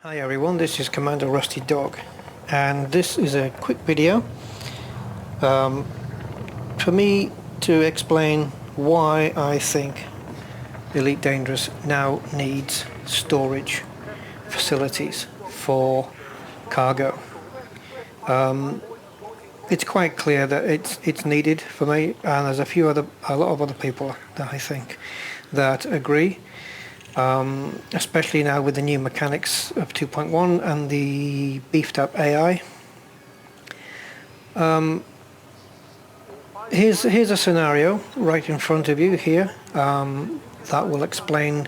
Hi everyone, this is Commander Rusty Dog, and this is a quick video for me to explain why I think Elite Dangerous now needs storage facilities for cargo. It's quite clear that it's needed for me, and there's a lot of other people that I think that agree. Especially now with the new mechanics of 2.1 and the beefed up AI. Here's a scenario right in front of you here that will explain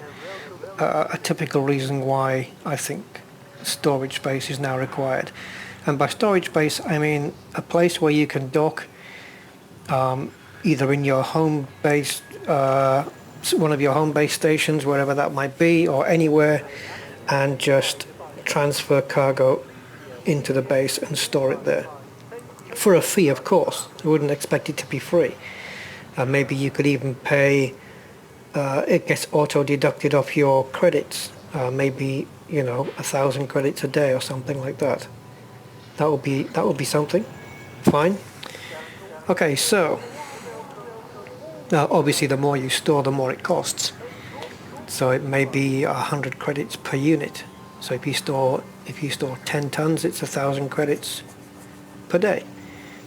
a typical reason why I think storage space is now required. And by storage space, I mean a place where you can dock either in your home base, one of your home base stations, wherever that might be, or anywhere, and just transfer cargo into the base and store it there. For a fee, of course. I wouldn't expect it to be free. Maybe you could even pay, it gets auto-deducted off your credits. Maybe, 1,000 credits a day or something like that. That would be something. Fine. Okay, so now, obviously, the more you store, the more it costs. So it may be 100 credits per unit. So if you store 10 tons, it's 1,000 credits per day,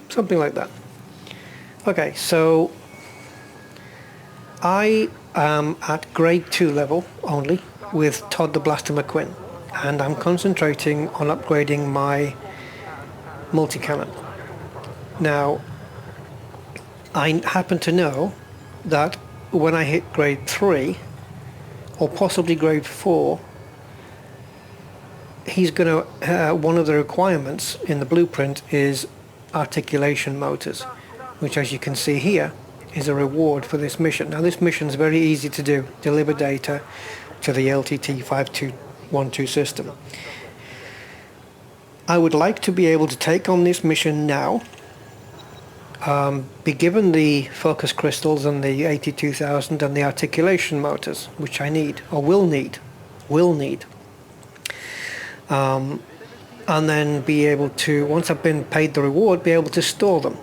something like that. Okay, so I am at grade 2 level only with Todd the Blaster McQuinn, and I'm concentrating on upgrading my multi-cannon. Now, I happen to know that when I hit grade 3 or possibly grade 4, he's going to one of the requirements in the blueprint is articulation motors, which, as you can see here, is a reward for this mission. Now this mission is very easy to do: deliver data to the LTT 5212 system. I would like to be able to take on this mission now, be given the focus crystals and the 82,000 and the articulation motors, which I need, or will need, and then be able to, once I've been paid the reward, be able to store them.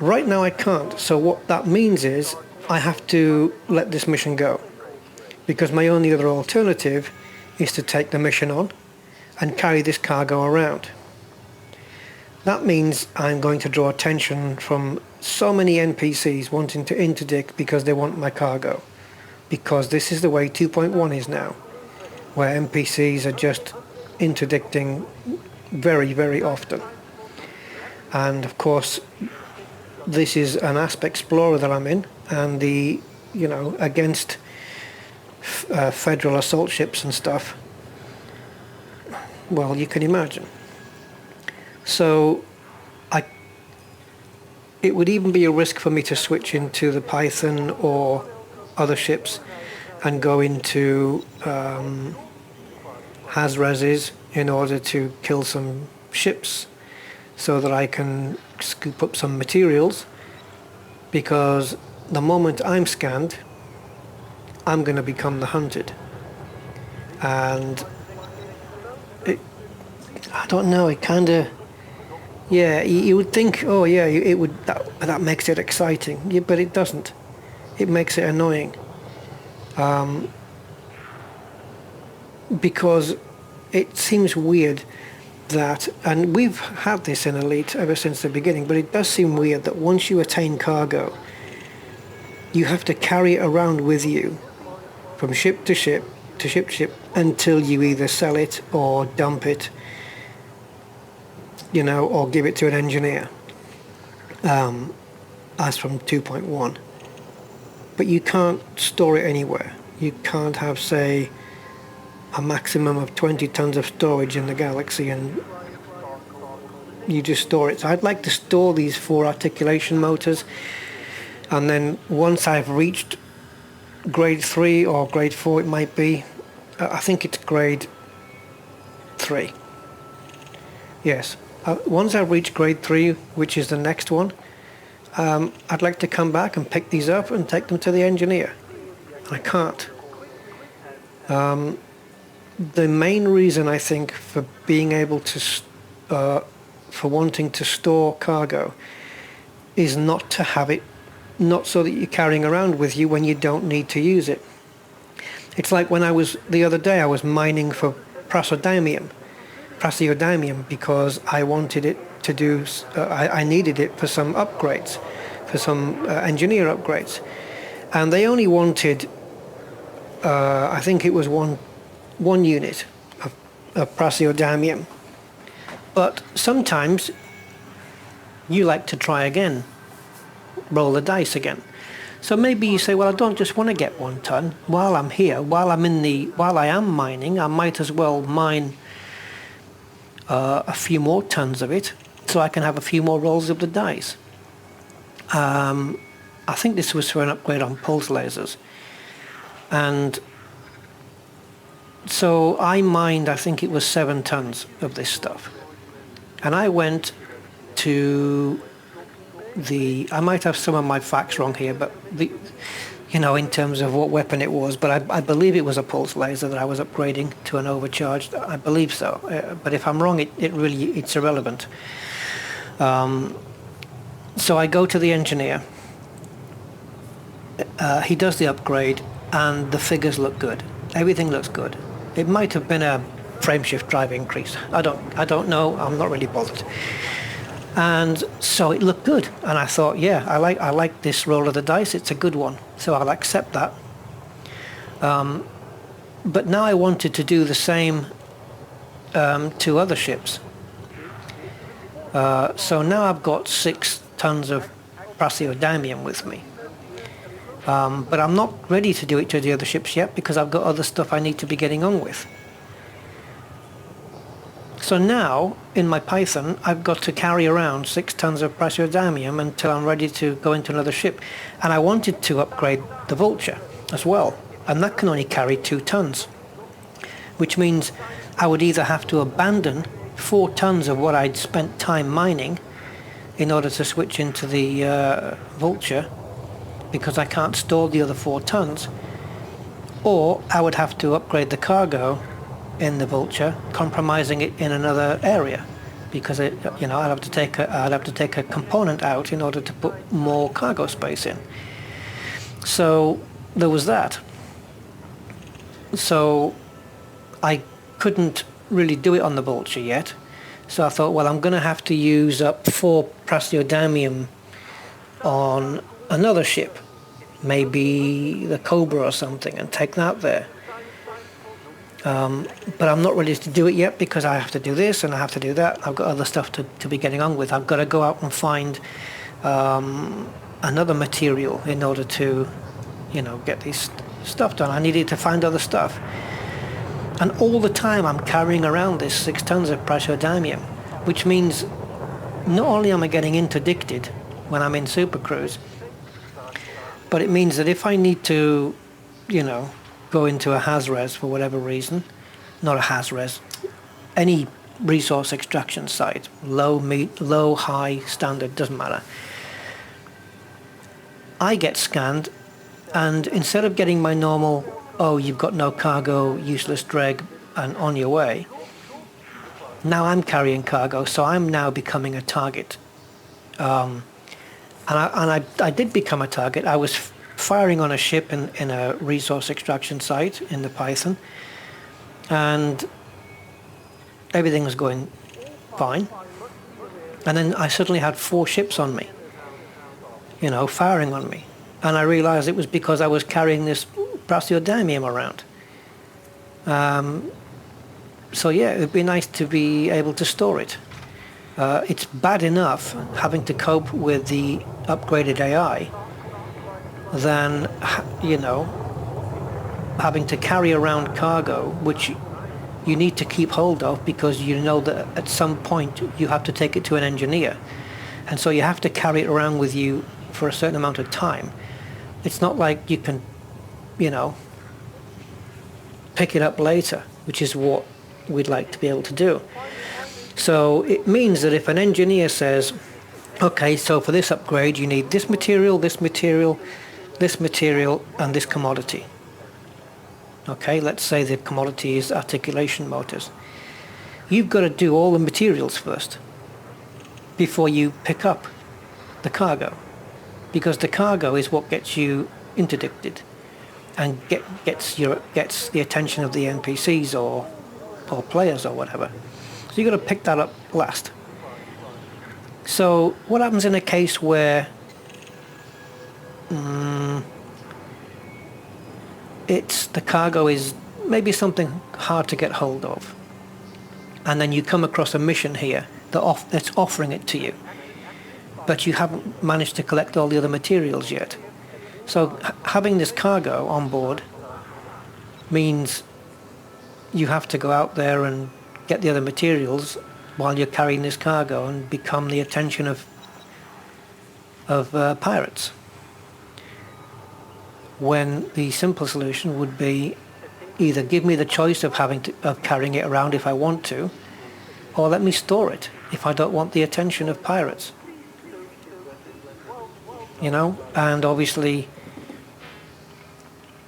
Right now I can't, so what that means is I have to let this mission go, because my only other alternative is to take the mission on and carry this cargo around. That means I'm going to draw attention from so many NPCs wanting to interdict because they want my cargo. Because this is the way 2.1 is now, where NPCs are just interdicting very, very often. And of course, this is an Asp Explorer that I'm in, and against federal assault ships and stuff, well, you can imagine. So it would even be a risk for me to switch into the Python or other ships and go into Hazreses in order to kill some ships so that I can scoop up some materials, because the moment I'm scanned, I'm going to become the hunted. And I don't know, it kind of... Yeah, you would think, oh yeah, it would. That makes it exciting. Yeah, but it doesn't. It makes it annoying. Because it seems weird that, and we've had this in Elite ever since the beginning, but it does seem weird that once you attain cargo, you have to carry it around with you from ship to ship to ship until you either sell it or dump it, or give it to an engineer, as from 2.1. But you can't store it anywhere. You can't have, say, a maximum of 20 tons of storage in the galaxy and you just store it. So I'd like to store these 4 articulation motors, and then once I've reached grade 3 or grade 4 it might be, I think it's grade 3. Yes. Once I reach grade 3, which is the next one, I'd like to come back and pick these up and take them to the engineer. I can't. the main reason I think for being able to, for wanting to store cargo, is not to have it, not so that you're carrying around with you when you don't need to use it. It's like when the other day I was mining for praseodymium, because I wanted it to do, I needed it for some upgrades, for some engineer upgrades. And they only wanted, I think it was one unit of praseodymium. But sometimes you like to try again, roll the dice again. So maybe you say, well, I don't just want to get 1 ton. While I'm here, while I am mining, I might as well mine a few more tons of it, so I can have a few more rolls of the dice. I think this was for an upgrade on pulse lasers. And so I mined, I think it was 7 tons of this stuff. And I went to I might have some of my facts wrong here, but in terms of what weapon it was, but I believe it was a pulse laser that I was upgrading to an overcharged. I believe so. But if I'm wrong, it's irrelevant. So I go to the engineer. He does the upgrade, and the figures look good. Everything looks good. It might have been a frameshift drive increase. I don't know. I'm not really bothered. And so it looked good, and I thought, yeah, I like this roll of the dice. It's a good one, so I'll accept that. But now I wanted to do the same to other ships. So now I've got 6 tons of praseodymium with me. But I'm not ready to do it to the other ships yet because I've got other stuff I need to be getting on with. So now, in my Python, I've got to carry around 6 tons of praseodymium until I'm ready to go into another ship. And I wanted to upgrade the Vulture as well, and that can only carry 2 tons, which means I would either have to abandon 4 tons of what I'd spent time mining in order to switch into the Vulture, because I can't store the other 4 tons, or I would have to upgrade the cargo in the Vulture, compromising it in another area, because I'd have to take a component out in order to put more cargo space in. So there was that. So I couldn't really do it on the Vulture yet. So I thought, well, I'm going to have to use up 4 praseodymium on another ship, maybe the Cobra or something, and take that there. But I'm not ready to do it yet because I have to do this and I have to do that. I've got other stuff to be getting on with. I've got to go out and find another material in order to, get this stuff done. I needed to find other stuff. And all the time I'm carrying around this 6 tons of praseodymium, which means not only am I getting interdicted when I'm in Super Cruise, but it means that if I need to, go into a HASRES for whatever reason, not a HASRES, any resource extraction site, low, high, standard, doesn't matter. I get scanned, and instead of getting my normal, oh, you've got no cargo, useless dreg, and on your way, now I'm carrying cargo, so I'm now becoming a target. And I did become a target. I was firing on a ship in a resource extraction site in the Python, and everything was going fine. And then I suddenly had 4 ships on me, firing on me. And I realized it was because I was carrying this praseodymium around. So yeah, it would be nice to be able to store it. It's bad enough having to cope with the upgraded AI than, having to carry around cargo, which you need to keep hold of because you know that at some point you have to take it to an engineer. And so you have to carry it around with you for a certain amount of time. It's not like you can, pick it up later, which is what we'd like to be able to do. So it means that if an engineer says, okay, so for this upgrade you need this material, this material, this material, and this commodity. Okay, let's say the commodity is articulation motors. You've got to do all the materials first before you pick up the cargo, because the cargo is what gets you interdicted and gets the attention of the NPCs or players or whatever. So you've got to pick that up last. So what happens in a case where the cargo is maybe something hard to get hold of, and then you come across a mission here that's offering it to you, but you haven't managed to collect all the other materials yet. So having this cargo on board means you have to go out there and get the other materials while you're carrying this cargo and become the attention of pirates. When the simple solution would be either give me the choice of carrying it around if I want to, or let me store it if I don't want the attention of pirates. You know, and obviously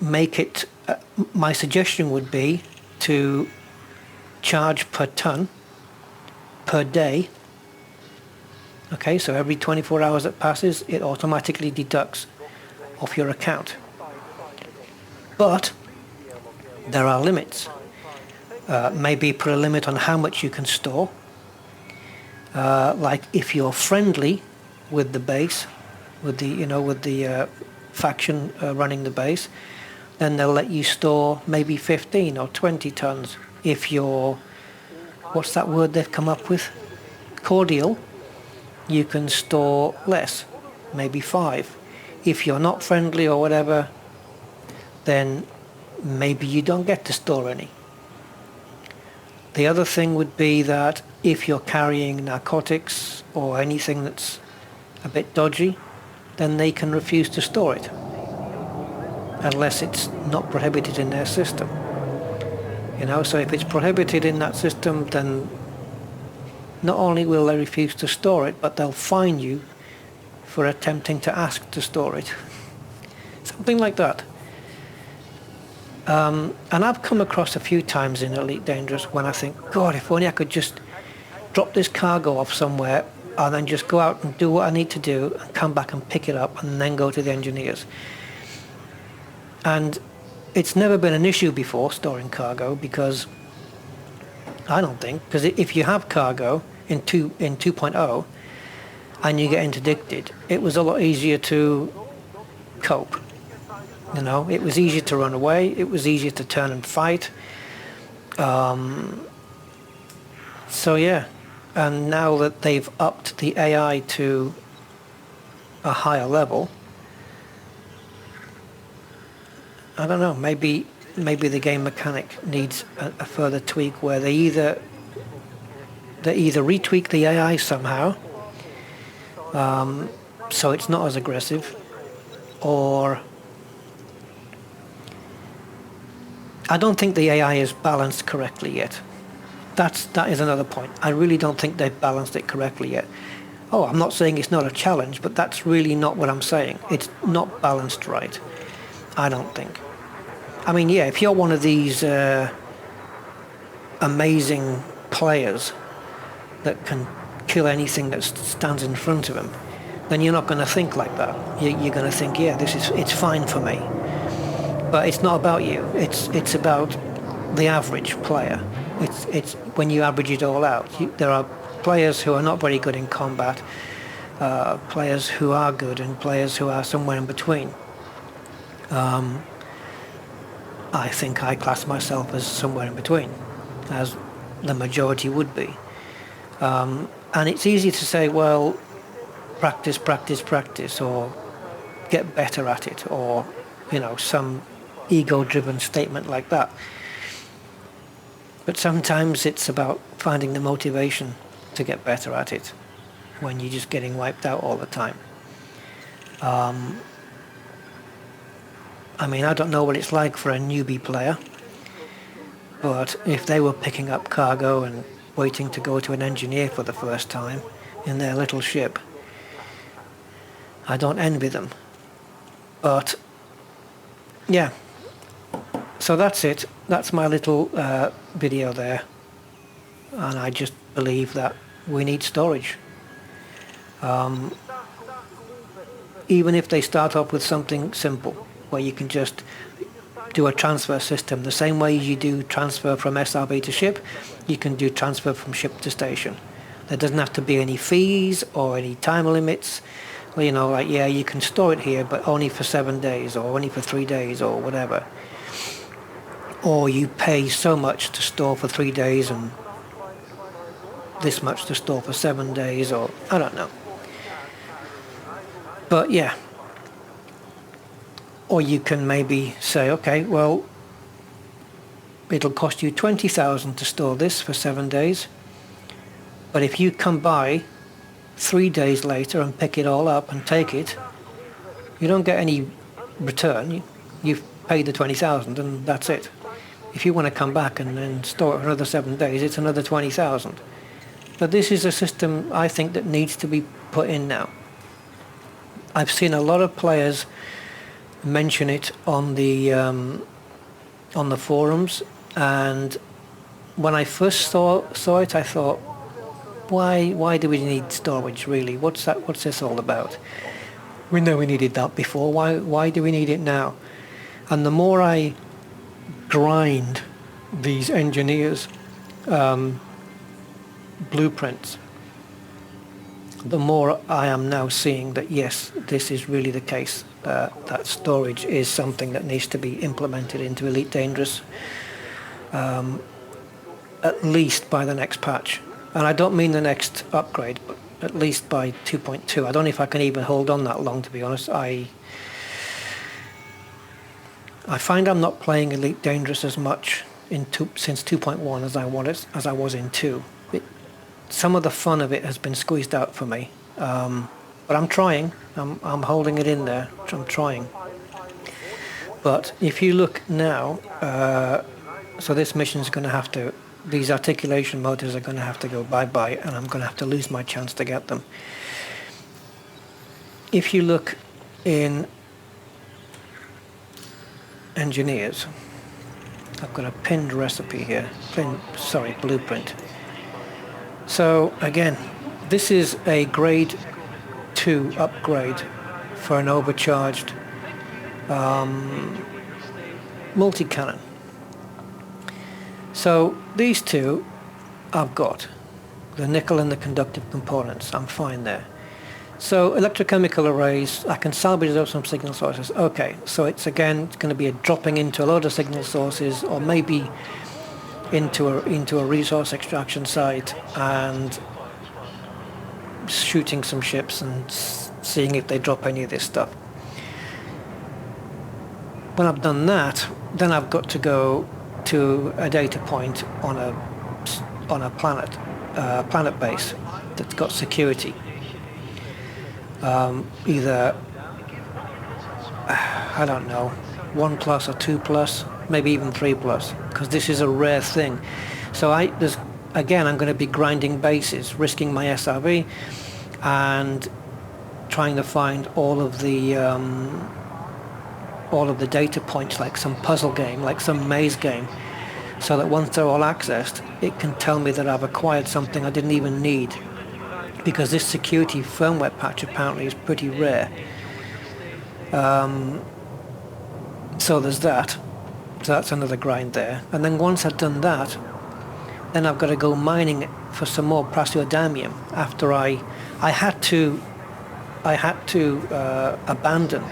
make it, my suggestion would be to charge per ton, per day. Okay, so every 24 hours that passes, it automatically deducts off your account. But there are limits. Maybe put a limit on how much you can store. Like if you're friendly with the base, with the faction running the base, then they'll let you store maybe 15 or 20 tons. If you're, what's that word they've come up with? Cordial, you can store less, maybe 5. If you're not friendly or whatever, then maybe you don't get to store any. The other thing would be that if you're carrying narcotics or anything that's a bit dodgy, then they can refuse to store it, unless it's not prohibited in their system. You know, so if it's prohibited in that system, then not only will they refuse to store it, but they'll fine you for attempting to ask to store it. Something like that. And I've come across a few times in Elite Dangerous when I think, God, if only I could just drop this cargo off somewhere and then just go out and do what I need to do and come back and pick it up and then go to the engineers. And it's never been an issue before, storing cargo, because I don't think, because if you have cargo in 2.0 and you get interdicted, it was a lot easier to cope. You know, it was easier to run away, it was easier to turn and fight. So yeah, and now that they've upped the AI to a higher level, I don't know, maybe the game mechanic needs a further tweak where they either retweak the AI somehow, so it's not as aggressive, or I don't think the AI is balanced correctly yet. That is another point. I really don't think they've balanced it correctly yet. Oh, I'm not saying it's not a challenge, but that's really not what I'm saying. It's not balanced right, I don't think. I mean, yeah, if you're one of these amazing players that can kill anything that stands in front of them, then you're not going to think like that. You're going to think, yeah, it's fine for me. But it's not about you. It's about the average player. It's when you average it all out. There are players who are not very good in combat, players who are good, and players who are somewhere in between. I think I class myself as somewhere in between, as the majority would be. And it's easy to say, well, practice, practice, practice, or get better at it, or, you know, some ego-driven statement like that. But sometimes it's about finding the motivation to get better at it when you're just getting wiped out all the time. I mean, I don't know what it's like for a newbie player, but if they were picking up cargo and waiting to go to an engineer for the first time in their little ship, I don't envy them. But yeah, So that's it. That's my little video there. And I just believe that we need storage. Even if they start off with something simple, where you can just do a transfer system, the same way you do transfer from SRV to ship, you can do transfer from ship to station. There doesn't have to be any fees or any time limits. Well, you know, like, yeah, you can store it here, but only for 7 days or only for 3 days or whatever. Or you pay so much to store for 3 days and this much to store for 7 days, or I don't know. But yeah. Or you can maybe say, okay, well, it'll cost you 20,000 to store this for 7 days. But if you come by 3 days later and pick it all up and take it, you don't get any return. You've paid the 20,000 and that's it. If you want to come back and then store it for another 7 days, it's another 20,000. But this is a system I think that needs to be put in now. I've seen a lot of players mention it on the forums, and when I first saw it, I thought, why do we need storage really? What's this all about? We know we needed that before. Why do we need it now? And the more I grind these engineers' blueprints, the more I am now seeing that yes, this is really the case, that storage is something that needs to be implemented into Elite Dangerous, at least by the next patch. And I don't mean the next upgrade, but at least by 2.2. I don't know if I can even hold on that long, to be honest. I find I'm not playing Elite Dangerous as much since 2.1 as I was in 2. Some of the fun of it has been squeezed out for me, but I'm trying. I'm holding it in there. I'm trying. But if you look now, so this mission's going to have to. These articulation motors are going to have to go bye-bye, and I'm going to have to lose my chance to get them. If you look in engineers, I've got a pinned recipe here. Blueprint. So again, this is a grade 2 upgrade for an overcharged multi-cannon. So these two I've got, the nickel and the conductive components, I'm fine there. So electrochemical arrays, I can salvage those from signal sources. Okay, so it's going to be dropping into a load of signal sources, or maybe into a resource extraction site and shooting some ships and seeing if they drop any of this stuff. When I've done that, then I've got to go to a data point on a planet base that's got security. Either, I don't know, 1+ or 2+, maybe even 3+, because this is a rare thing. So I'm going to be grinding bases, risking my SRV, and trying to find all of the data points, like some puzzle game, like some maze game, so that once they're all accessed, it can tell me that I've acquired something I didn't even need, because this security firmware patch apparently is pretty rare. So there's that. So that's another grind there. And then once I've done that, then I've got to go mining for some more praseodymium. After I had to abandon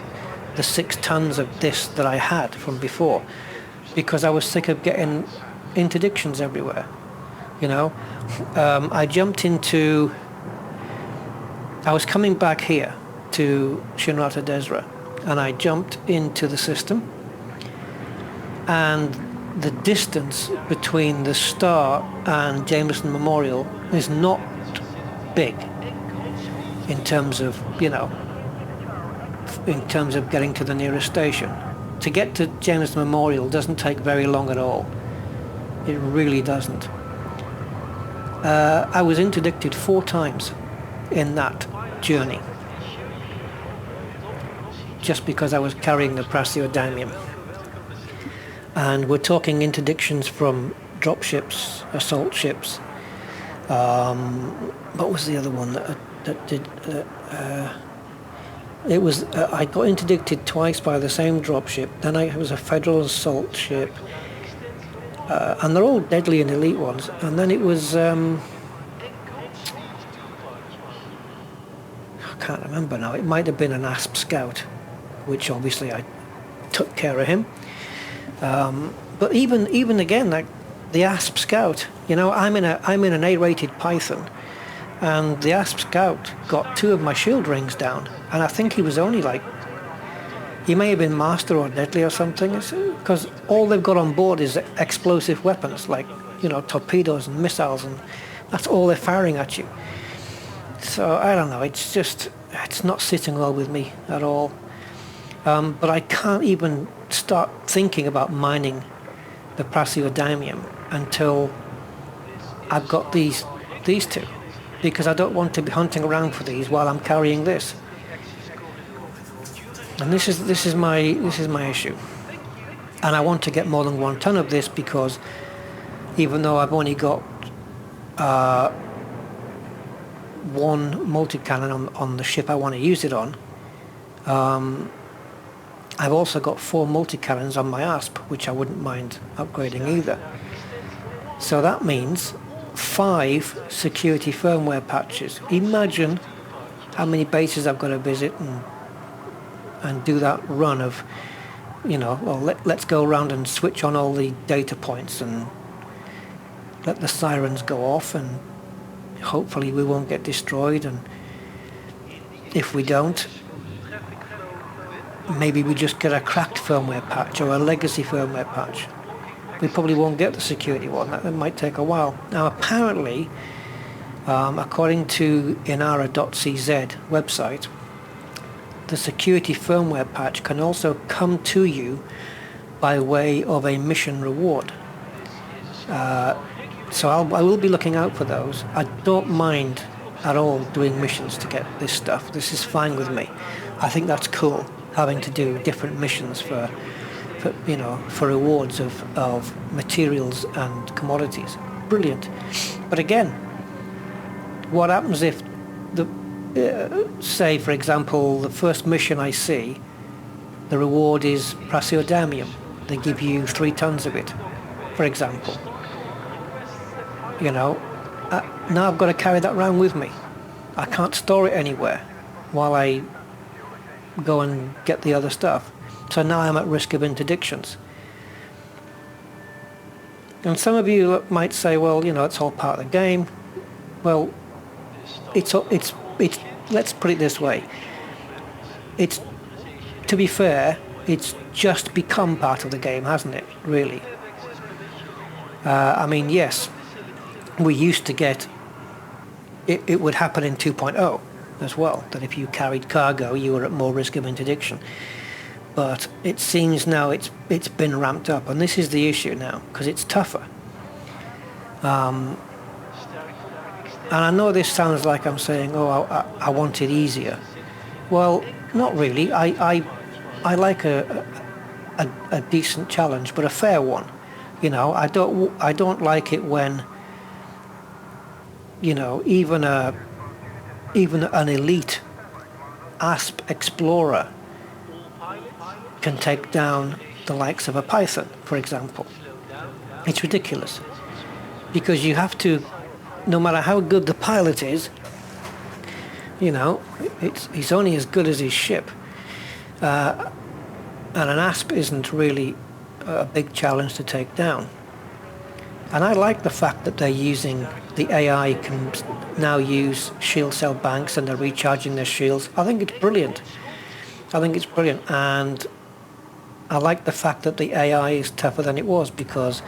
the 6 tons of this that I had from before, because I was sick of getting interdictions everywhere. You know, I was coming back here to Shinrata Desra, and I jumped into the system, and the distance between the star and Jameson Memorial is not big in terms of, in terms of getting to the nearest station. To get to Jameson Memorial doesn't take very long at all. It really doesn't. I was interdicted 4 times in that journey, just because I was carrying the praseodymium. and we're talking interdictions from dropships, assault ships. What was the other one that did? It was I got interdicted twice by the same dropship. Then it was a federal assault ship, and they're all deadly and elite ones. And then it was I can't remember now. It might have been an ASP Scout, which obviously I took care of him. But even again, like the ASP Scout, you know, I'm in an A-rated Python, and the ASP Scout got 2 of my shield rings down, and I think he was only like, he may have been master or deadly or something, because all they've got on board is explosive weapons, like, you know, torpedoes and missiles, and that's all they're firing at you. So I don't know, it's not sitting well with me at all. But I can't even start thinking about mining the praseodymium until I've got these 2, because I don't want to be hunting around for these while I'm carrying this. And this is my issue. And I want to get more than 1 ton of this, because even though I've only got 1 multi-cannon on the ship I want to use it on, I've also got 4 multi-cannons on my ASP, which I wouldn't mind upgrading either. So that means 5 security firmware patches. Imagine how many bases I've got to visit and do that run of, you know, well, let's go around and switch on all the data points and let the sirens go off, and hopefully we won't get destroyed, and if we don't, maybe we just get a cracked firmware patch or a legacy firmware patch. We probably won't get the security one. That might take a while. Now apparently, according to Inara.cz website, the security firmware patch can also come to you by way of a mission reward. So I will be looking out for those. I don't mind at all doing missions to get this stuff. This is fine with me. I think that's cool, having to do different missions for rewards of materials and commodities. Brilliant. But again, what happens if say for example the first mission I see, the reward is praseodymium. They give you 3 tons of it, for example. You know, now I've got to carry that around with me. I can't store it anywhere while I go and get the other stuff. So now I'm at risk of interdictions. And some of you might say, well, you know, it's all part of the game. Well, it's let's put it this way. It's, to be fair, it's just become part of the game, hasn't it, really? I mean, yes, we used to get, it would happen in 2.0 as well, that if you carried cargo, you were at more risk of interdiction. But it seems now it's been ramped up, and this is the issue now, because it's tougher. And I know this sounds like I'm saying, oh, I want it easier. Well, not really. I like a decent challenge, but a fair one. You know, I don't like it when, you know, even an elite ASP explorer can take down the likes of a Python, for example. It's ridiculous, because you have to, no matter how good the pilot is, you know, he's only as good as his ship. And an ASP isn't really a big challenge to take down. And I like the fact that they're using, the AI can now use shield cell banks and they're recharging their shields. I think it's brilliant. And I like the fact that the AI is tougher than it was, because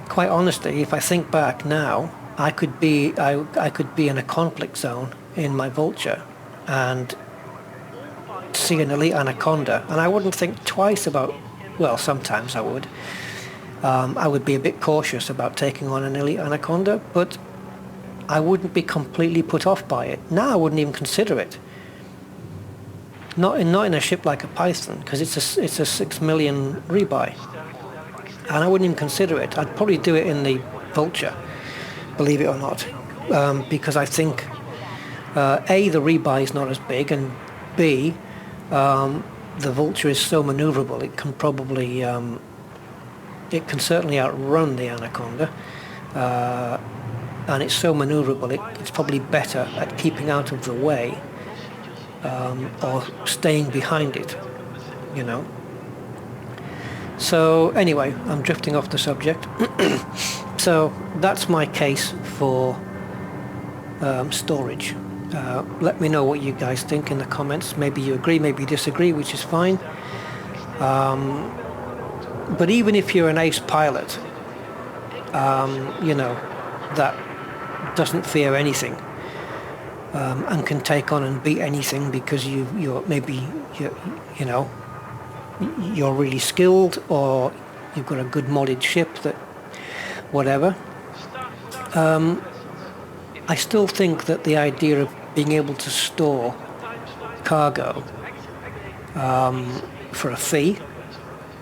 quite honestly, if I think back now, I could be in a conflict zone in my Vulture and see an elite anaconda, and I wouldn't think twice about, well, sometimes I would. I would be a bit cautious about taking on an elite anaconda, but I wouldn't be completely put off by it. Now I wouldn't even consider it. Not in a ship like a Python, because it's a 6 million rebuy. and I wouldn't even consider it. I'd probably do it in the Vulture, believe it or not, because I think A, the rebuy is not as big, and B, the Vulture is so maneuverable. It can probably, it can certainly outrun the Anaconda, and it's so maneuverable. It's probably better at keeping out of the way or staying behind it, you know. So anyway, I'm drifting off the subject. So that's my case for storage. Let me know what you guys think in the comments. Maybe you agree, maybe you disagree, which is fine. But even if you're an ace pilot, you know, that doesn't fear anything, and can take on and beat anything because you're really skilled, or you've got a good modded ship, that whatever. I still think that the idea of being able to store cargo for a fee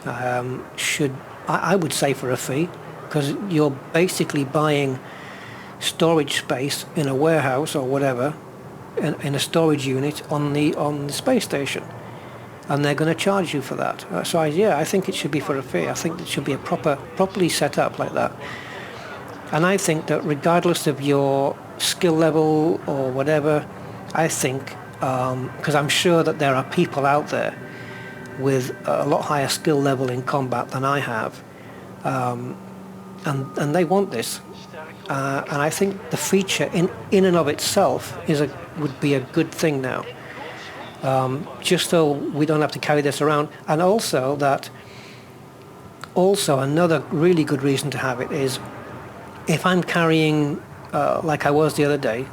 I would say for a fee, because you're basically buying storage space in a warehouse or whatever, in a storage unit on the space station, and they're going to charge you for that. So I think it should be for a fee. I think it should be a properly set up like that. And I think that regardless of your skill level or whatever, I think, because I'm sure that there are people out there with a lot higher skill level in combat than I have, and they want this. And I think the feature in and of itself would be a good thing now, just so we don't have to carry this around. And also another really good reason to have it is, if I'm carrying, like I was the other day,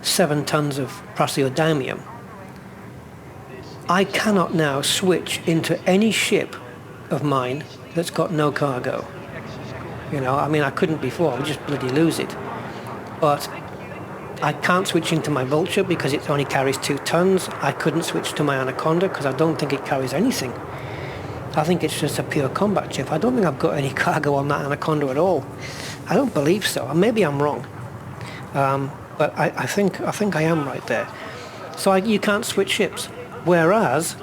7 tons of praseodymium, I cannot now switch into any ship of mine that's got no cargo. You know, I mean, I couldn't before, I would just bloody lose it. But I can't switch into my Vulture because it only carries 2 tons. I couldn't switch to my Anaconda because I don't think it carries anything. I think it's just a pure combat ship. I don't think I've got any cargo on that Anaconda at all. I don't believe so. Maybe I'm wrong. But I think I am right there. So you can't switch ships. Whereas,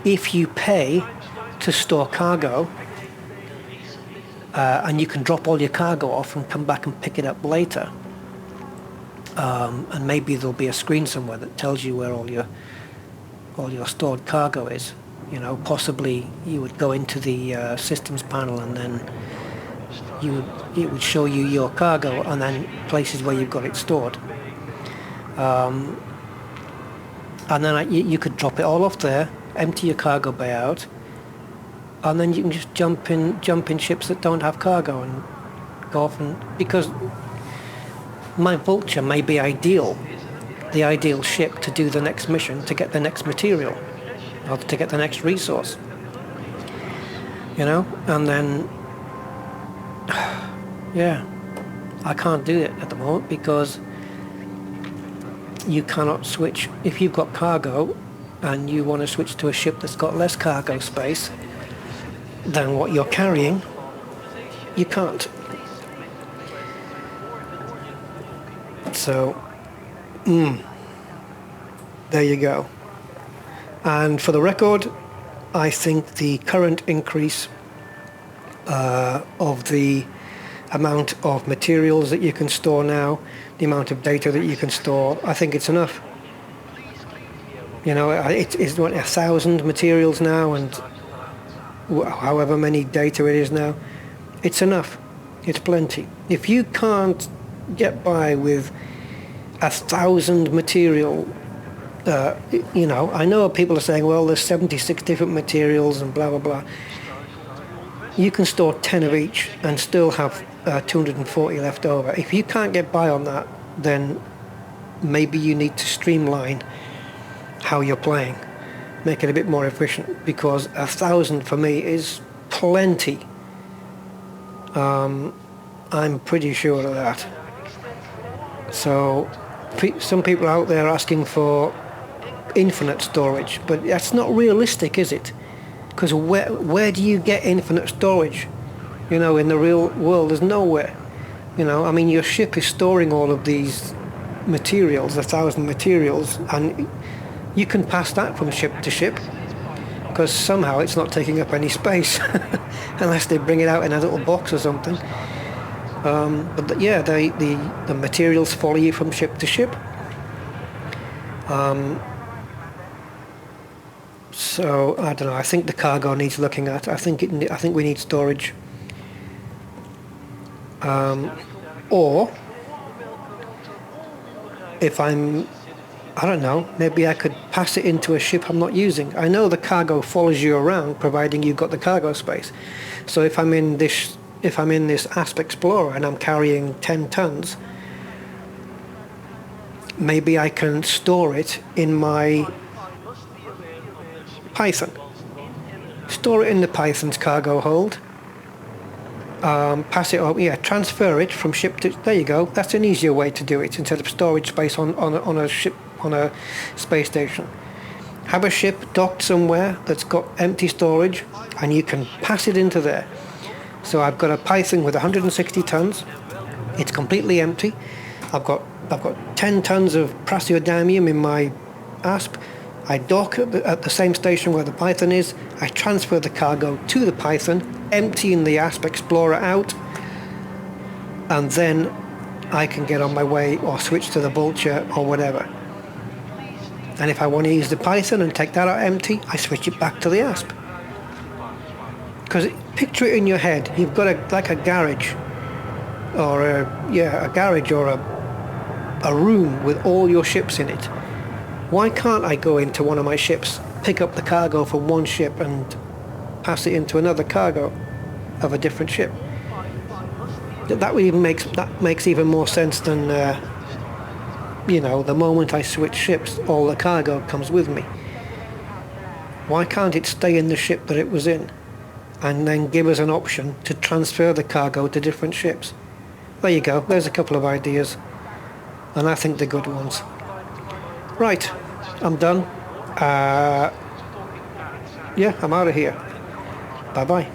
if you pay to store cargo, and you can drop all your cargo off and come back and pick it up later, and maybe there'll be a screen somewhere that tells you where all your stored cargo is. You know, possibly you would go into the systems panel, and then it would show you your cargo and then places where you've got it stored. And then you could drop it all off there, empty your cargo bay out, and then you can just jump in ships that don't have cargo and go off. And because my Vulture may be the ideal ship to do the next mission, to get the next material, or to get the next resource. You know, and then yeah, I can't do it at the moment because you cannot switch. If you've got cargo and you want to switch to a ship that's got less cargo space than what you're carrying, you can't. So, there you go. And for the record, I think the current increase of the amount of materials that you can store now, the amount of data that you can store, I think it's enough. You know, it's what, 1,000 materials now, and however many data it is now, it's enough. It's plenty. If you can't get by with 1,000 material, you know, I know people are saying, well, there's 76 different materials and blah, blah, blah. You can store 10 of each and still have 240 left over. If you can't get by on that, then maybe you need to streamline how you're playing, make it a bit more efficient, because 1,000 for me is plenty. I'm pretty sure of that. So some people out there are asking for infinite storage, but that's not realistic, is it? Because where do you get infinite storage? You know, in the real world, there's nowhere. You know, I mean, your ship is storing all of these materials, 1,000 materials, and you can pass that from ship to ship, because somehow it's not taking up any space, unless they bring it out in a little box or something. Yeah, the materials follow you from ship to ship. So I don't know. I think the cargo needs looking at. I think we need storage. Or if I don't know, maybe I could pass it into a ship I'm not using. I know the cargo follows you around, providing you've got the cargo space. So if I'm in this Asp Explorer and I'm carrying 10 tons, maybe I can store it in my Python. Store it in the Python's cargo hold. Pass it over, transfer it from ship to, there you go. That's an easier way to do it, instead of storage space on a ship, on a space station. Have a ship docked somewhere that's got empty storage, and you can pass it into there. So I've got a Python with 160 tons. It's completely empty. I've got 10 tons of praseodymium in my Asp. I dock at the same station where the Python is. I transfer the cargo to the Python, emptying the Asp Explorer out, and then I can get on my way or switch to the Vulture or whatever. And if I want to use the Python and take that out empty, I switch it back to the Asp. Because picture it in your head. You've got a garage, or a garage or a room with all your ships in it. Why can't I go into one of my ships, pick up the cargo from one ship and pass it into another cargo of a different ship? That makes even more sense than the moment I switch ships, all the cargo comes with me. Why can't it stay in the ship that it was in, and then give us an option to transfer the cargo to different ships? There you go. There's a couple of ideas, and I think they're good ones. Right, I'm done. I'm out of here. Bye-bye.